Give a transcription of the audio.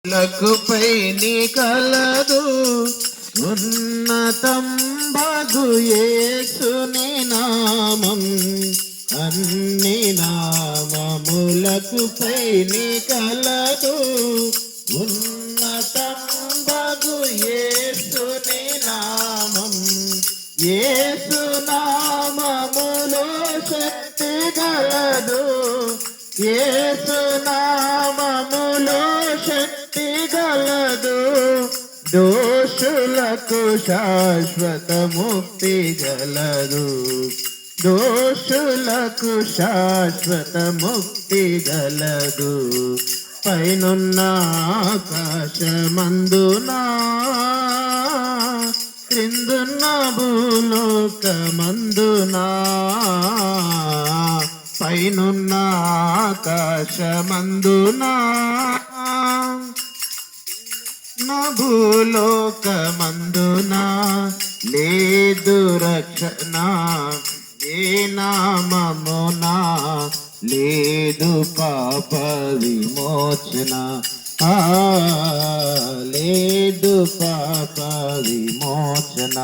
లకుపై నీ కలదు ఉన్నతం బగు యేసుని నామం అన్ని నామములకుపై నీ కలదు ఉన్నతం బగు యేసుని నామం యేసు నామములో శక్తి గలదు యేసు నామములో శక్తి గలదు దోషులకు శాశ్వత ముక్తి గలదు దోషులకు శాశ్వత ముక్తి గలదు పైనున్న ఆకాశమందునా క్రిందున్న భూలోకమందునా పైనున్న ఆకాశమందునా భూలోకమందునా లేదు రక్షణ ఏ నామమునా లేదు పాప విమోచన లేదు పాప విమోచన.